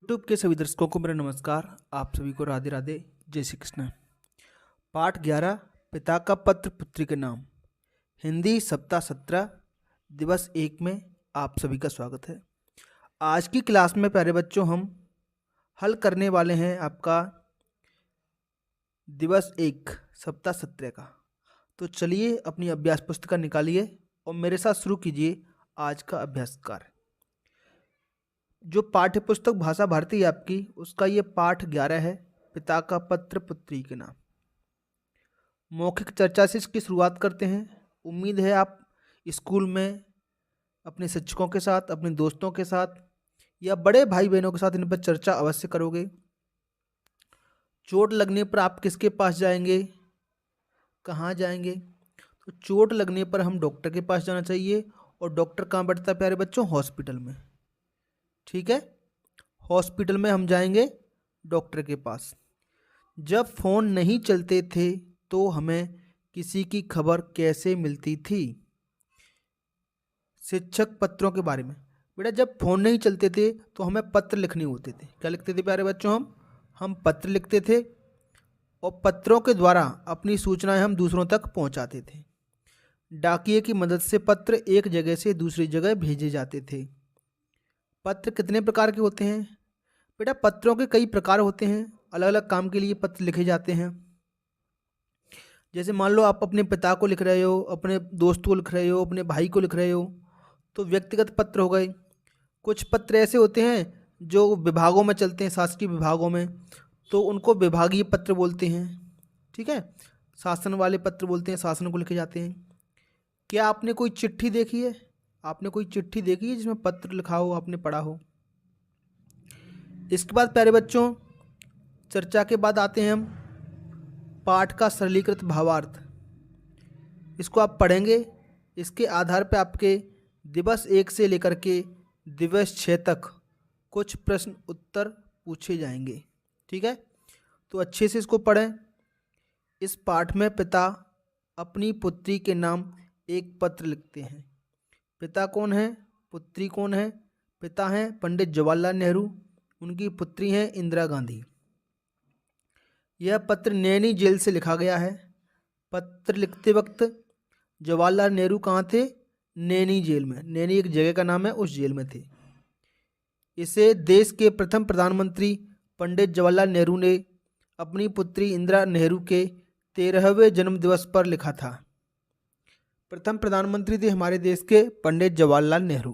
YouTube के सभी दर्शकों को मेरा नमस्कार। आप सभी को राधे राधे, जय श्री कृष्ण। पाठ 11, पिता का पत्र पुत्री के नाम, हिंदी सप्ताह 17, दिवस 1 में आप सभी का स्वागत है। आज की क्लास में प्यारे बच्चों हम हल करने वाले हैं आपका दिवस 1 सप्ताह 17 का। तो चलिए अपनी अभ्यास पुस्तिका निकालिए और मेरे साथ शुरू कीजिए आज का अभ्यास कार्य। जो पाठ्य पुस्तक भाषा भारती है आपकी, उसका ये पाठ 11 है, पिता का पत्र पुत्री के नाम। मौखिक चर्चा से इसकी शुरुआत करते हैं। उम्मीद है आप स्कूल में अपने शिक्षकों के साथ, अपने दोस्तों के साथ या बड़े भाई बहनों के साथ इन पर चर्चा अवश्य करोगे। चोट लगने पर आप किसके पास जाएंगे, कहाँ जाएंगे? तो चोट लगने पर हम डॉक्टर के पास जाना चाहिए। और डॉक्टर कहाँ बैठता है प्यारे बच्चों? हॉस्पिटल में। ठीक है, हॉस्पिटल में हम जाएंगे डॉक्टर के पास। जब फ़ोन नहीं चलते थे तो हमें किसी की खबर कैसे मिलती थी? शिक्षक पत्रों के बारे में। बेटा, जब फ़ोन नहीं चलते थे तो हमें पत्र लिखने होते थे। क्या लिखते थे प्यारे बच्चों? हम पत्र लिखते थे और पत्रों के द्वारा अपनी सूचनाएं हम दूसरों तक पहुंचाते थे। डाकिये की मदद से पत्र एक जगह से दूसरी जगह भेजे जाते थे। पत्र कितने प्रकार के होते हैं? बेटा, पत्रों के कई प्रकार होते हैं, अलग अलग काम के लिए पत्र लिखे जाते हैं। जैसे मान लो आप अपने पिता को लिख रहे हो, अपने दोस्त को लिख रहे हो, अपने भाई को लिख रहे हो, तो व्यक्तिगत पत्र हो गए। कुछ पत्र ऐसे होते हैं जो विभागों में चलते हैं, शासकीय विभागों में, तो उनको विभागीय पत्र बोलते हैं। ठीक है, शासन वाले पत्र बोलते हैं, शासन को लिखे जाते हैं। क्या आपने कोई चिट्ठी देखी है? आपने कोई चिट्ठी देखी है जिसमें पत्र लिखा हो, आपने पढ़ा हो? इसके बाद प्यारे बच्चों, चर्चा के बाद आते हैं हम पाठ का सरलीकृत भावार्थ। इसको आप पढ़ेंगे। इसके आधार पर आपके दिवस 1 से लेकर के दिवस 6 तक कुछ प्रश्न उत्तर पूछे जाएंगे। ठीक है, तो अच्छे से इसको पढ़ें। इस पाठ में पिता अपनी पुत्री के नाम एक पत्र लिखते हैं। पिता कौन है, पुत्री कौन है? पिता हैं पंडित जवाहरलाल नेहरू, उनकी पुत्री हैं इंदिरा गांधी। यह पत्र नैनी जेल से लिखा गया है। पत्र लिखते वक्त जवाहरलाल नेहरू कहाँ थे? नैनी जेल में। नैनी एक जगह का नाम है, उस जेल में थे। इसे देश के प्रथम प्रधानमंत्री पंडित जवाहरलाल नेहरू ने अपनी पुत्री इंदिरा नेहरू के 13वें जन्म दिवस पर लिखा था। प्रथम प्रधानमंत्री थे हमारे देश के पंडित जवाहरलाल नेहरू।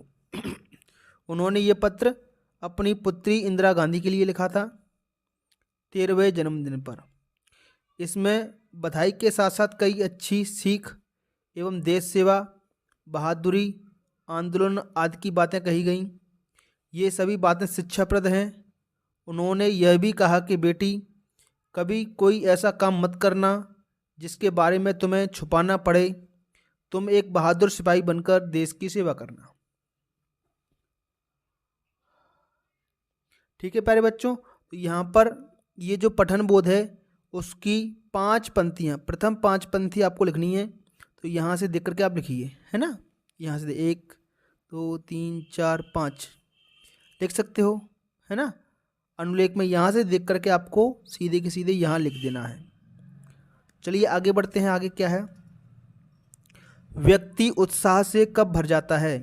उन्होंने ये पत्र अपनी पुत्री इंदिरा गांधी के लिए लिखा था 13वें जन्मदिन पर। इसमें बधाई के साथ साथ कई अच्छी सीख एवं देश सेवा, बहादुरी, आंदोलन आदि की बातें कही गईं। ये सभी बातें शिक्षाप्रद हैं। उन्होंने यह भी कहा कि बेटी, कभी कोई ऐसा काम मत करना जिसके बारे में तुम्हें छुपाना पड़े। तुम एक बहादुर सिपाही बनकर देश की सेवा करना। ठीक है प्यारे बच्चों, तो यहाँ पर ये जो पठन बोध है उसकी 5 पंक्तियाँ, प्रथम 5 पंक्ति आपको लिखनी है। तो यहाँ से देख करके आप लिखिए, है ना। यहाँ से 1 2 3 4 5 लिख सकते हो, है ना। अनुलेख में यहाँ से देख करके आपको सीधे के सीधे यहाँ लिख देना है। चलिए आगे बढ़ते हैं। आगे क्या है? व्यक्ति उत्साह से कब भर जाता है?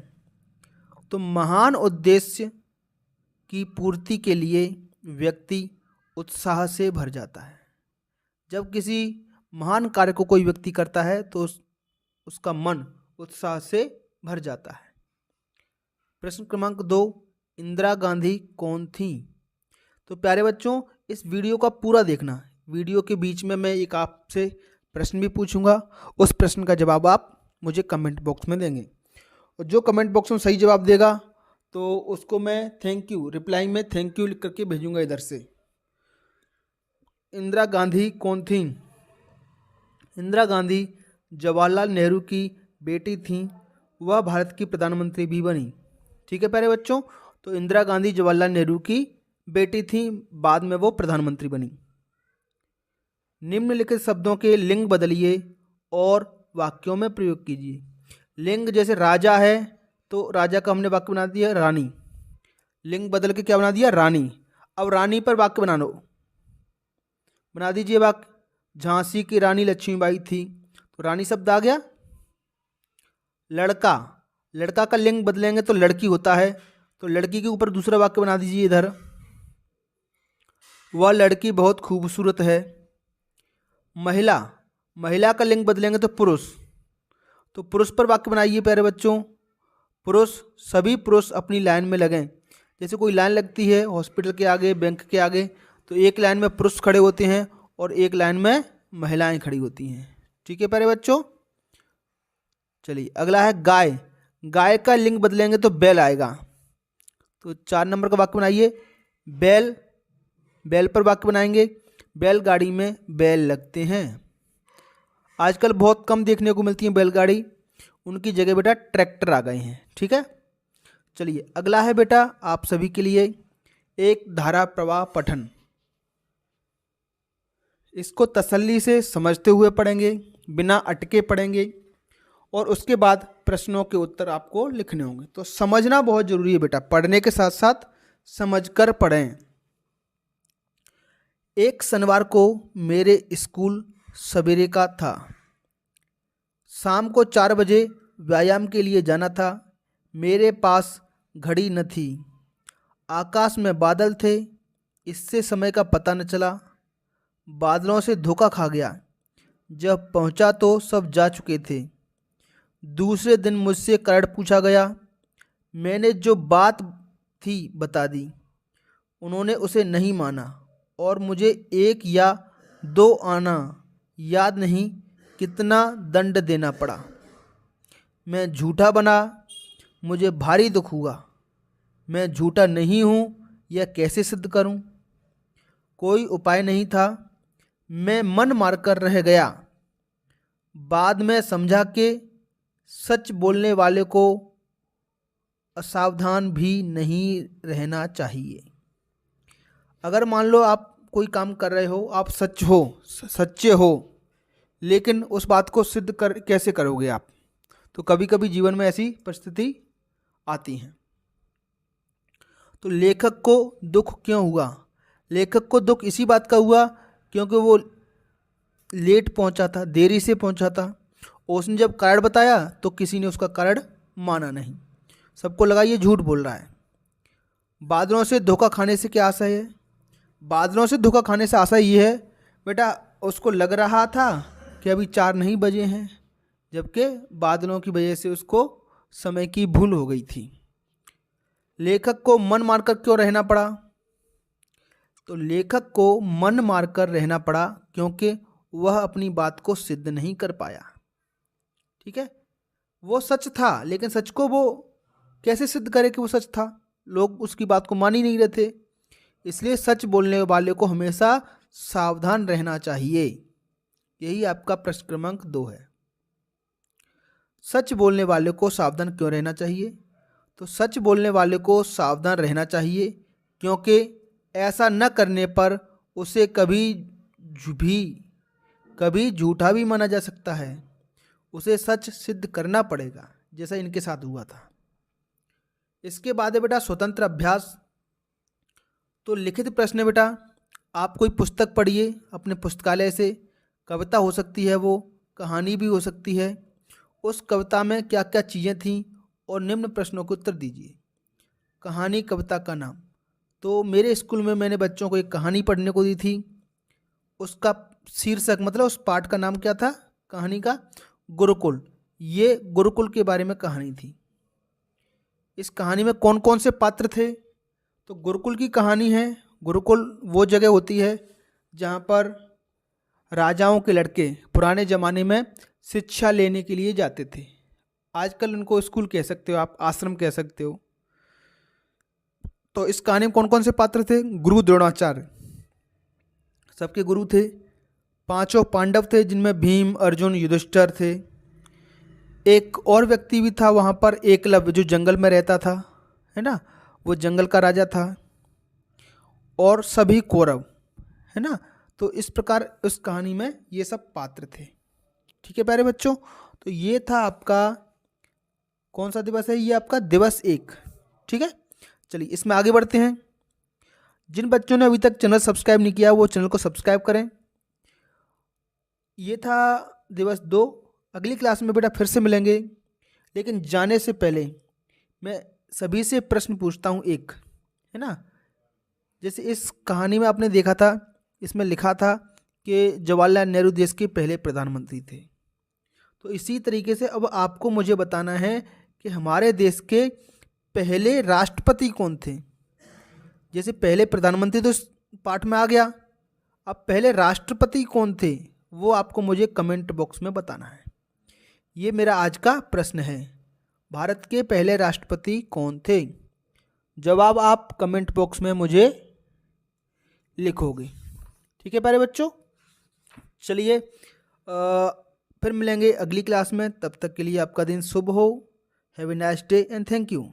तो महान उद्देश्य की पूर्ति के लिए व्यक्ति उत्साह से भर जाता है। जब किसी महान कार्य को कोई व्यक्ति करता है तो उसका मन उत्साह से भर जाता है। प्रश्न क्रमांक 2, इंदिरा गांधी कौन थी? तो प्यारे बच्चों, इस वीडियो का पूरा देखना। वीडियो के बीच में मैं एक आपसे प्रश्न भी पूछूंगा, उस प्रश्न का जवाब आप मुझे कमेंट बॉक्स में देंगे। और जो कमेंट बॉक्स में सही जवाब देगा तो उसको मैं थैंक यू, रिप्लाई में थैंक यू लिख करके भेजूंगा इधर से। इंदिरा गांधी कौन थी? इंदिरा गांधी जवाहरलाल नेहरू की बेटी थी। वह भारत की प्रधानमंत्री भी बनी। ठीक है प्यारे बच्चों, तो इंदिरा गांधी जवाहरलाल नेहरू की बेटी थी, बाद में वो प्रधानमंत्री बनी। निम्नलिखित शब्दों के लिंग बदलिए और वाक्यों में प्रयोग कीजिए। लिंग जैसे राजा है तो राजा का हमने वाक्य बना दिया रानी। लिंग बदल के क्या बना दिया? रानी। अब रानी पर वाक्य बना दीजिए वाक्य। झांसी की रानी लक्ष्मीबाई थी, तो रानी शब्द आ गया। लड़का, लड़का का लिंग बदलेंगे तो लड़की होता है, तो लड़की के ऊपर दूसरा वाक्य बना दीजिए इधर। वह लड़की बहुत खूबसूरत है। महिला, महिला का लिंग बदलेंगे तो पुरुष, तो पुरुष पर वाक्य बनाइए प्यारे बच्चों। पुरुष, सभी पुरुष अपनी लाइन में लगें। जैसे कोई लाइन लगती है हॉस्पिटल के आगे, बैंक के आगे, तो एक लाइन में पुरुष खड़े होते हैं और एक लाइन में महिलाएं खड़ी होती हैं। ठीक है प्यारे बच्चों। चलिए अगला है गाय। गाय का लिंग बदलेंगे तो बैल आएगा, तो 4 नंबर का वाक्य बनाइए। बैल, बैल पर वाक्य बनाएंगे। बैलगाड़ी में बैल लगते हैं। आजकल बहुत कम देखने को मिलती है बैलगाड़ी, उनकी जगह बेटा ट्रैक्टर आ गए हैं। ठीक है, चलिए अगला है बेटा आप सभी के लिए एक धारा प्रवाह पठन। इसको तसल्ली से समझते हुए पढ़ेंगे, बिना अटके पढ़ेंगे, और उसके बाद प्रश्नों के उत्तर आपको लिखने होंगे। तो समझना बहुत जरूरी है बेटा, पढ़ने के साथ साथ समझकर पढ़ें। एक शनिवार को मेरे स्कूल सवेरे का था। शाम को 4 बजे व्यायाम के लिए जाना था। मेरे पास घड़ी न थी। आकाश में बादल थे, इससे समय का पता न चला। बादलों से धोखा खा गया। जब पहुंचा तो सब जा चुके थे। दूसरे दिन मुझसे कारण पूछा गया। मैंने जो बात थी बता दी। उन्होंने उसे नहीं माना और मुझे 1 या 2 आना याद नहीं कितना दंड देना पड़ा। मैं झूठा बना, मुझे भारी दुख हुआ। मैं झूठा नहीं हूँ यह कैसे सिद्ध करूँ? कोई उपाय नहीं था। मैं मन मारकर रह गया। बाद में समझा कि सच बोलने वाले को असावधान भी नहीं रहना चाहिए। अगर मान लो आप कोई काम कर रहे हो, आप सच्चे हो, लेकिन उस बात को सिद्ध कैसे करोगे आप? तो कभी कभी जीवन में ऐसी परिस्थिति आती है। तो लेखक को दुख क्यों हुआ? लेखक को दुख इसी बात का हुआ क्योंकि वो लेट पहुंचा था, देरी से पहुंचा था। उसने जब कारण बताया तो किसी ने उसका कारण माना नहीं, सबको लगा ये झूठ बोल रहा है। बादलों से धोखा खाने से क्या आशा है? बादलों से धोखा खाने से आशा ये है बेटा, उसको लग रहा था कि अभी 4 नहीं बजे हैं, जबकि बादलों की वजह से उसको समय की भूल हो गई थी। लेखक को मन मारकर क्यों रहना पड़ा? तो लेखक को मन मारकर रहना पड़ा क्योंकि वह अपनी बात को सिद्ध नहीं कर पाया। ठीक है, वो सच था, लेकिन सच को वो कैसे सिद्ध करे कि वो सच था? लोग उसकी बात को मान ही नहीं रहे थे। इसलिए सच बोलने वाले को हमेशा सावधान रहना चाहिए। यही आपका प्रश्न क्रमांक 2 है। सच बोलने वाले को सावधान क्यों रहना चाहिए? तो सच बोलने वाले को सावधान रहना चाहिए क्योंकि ऐसा न करने पर उसे कभी झूठा भी माना जा सकता है। उसे सच सिद्ध करना पड़ेगा, जैसा इनके साथ हुआ था। इसके बाद है बेटा स्वतंत्र अभ्यास। तो लिखित प्रश्न है बेटा, आप कोई पुस्तक पढ़िए अपने पुस्तकालय से। कविता हो सकती है, वो कहानी भी हो सकती है। उस कविता में क्या क्या चीज़ें थीं और निम्न प्रश्नों के उत्तर दीजिए। कहानी कविता का नाम। तो मेरे स्कूल में मैंने बच्चों को एक कहानी पढ़ने को दी थी। उसका शीर्षक मतलब उस पाठ का नाम क्या था कहानी का? गुरुकुल। ये गुरुकुल के बारे में कहानी थी। इस कहानी में कौन कौन से पात्र थे? तो गुरुकुल की कहानी है। गुरुकुल वो जगह होती है जहाँ पर राजाओं के लड़के पुराने ज़माने में शिक्षा लेने के लिए जाते थे। आजकल उनको स्कूल कह सकते हो आप, आश्रम कह सकते हो। तो इस कहानी में कौन कौन से पात्र थे? गुरु द्रोणाचार्य सबके गुरु थे। 5 पांडव थे जिनमें भीम, अर्जुन, युधिष्ठिर थे। एक और व्यक्ति भी था वहाँ पर, एकलव्य, जो जंगल में रहता था, है ना, वो जंगल का राजा था। और सभी कौरव, है ना। तो इस प्रकार उस कहानी में ये सब पात्र थे। ठीक है प्यारे बच्चों, तो ये था आपका कौन सा दिवस है? ये आपका दिवस 1। ठीक है, चलिए इसमें आगे बढ़ते हैं। जिन बच्चों ने अभी तक चैनल सब्सक्राइब नहीं किया वो चैनल को सब्सक्राइब करें। ये था दिवस 2। अगली क्लास में बेटा फिर से मिलेंगे, लेकिन जाने से पहले मैं सभी से प्रश्न पूछता हूँ एक, है ना। जैसे इस कहानी में आपने देखा था, इसमें लिखा था कि जवाहरलाल नेहरू देश के पहले प्रधानमंत्री थे। तो इसी तरीके से अब आपको मुझे बताना है कि हमारे देश के पहले राष्ट्रपति कौन थे। जैसे पहले प्रधानमंत्री तो इस पाठ में आ गया, अब पहले राष्ट्रपति कौन थे वो आपको मुझे कमेंट बॉक्स में बताना है। ये मेरा आज का प्रश्न है, भारत के पहले राष्ट्रपति कौन थे। जवाब आप कमेंट बॉक्स में मुझे लिखोगे, ठीक है प्यारे बच्चों। चलिए फिर मिलेंगे अगली क्लास में, तब तक के लिए आपका दिन शुभ हो। Have a nice day and thank you.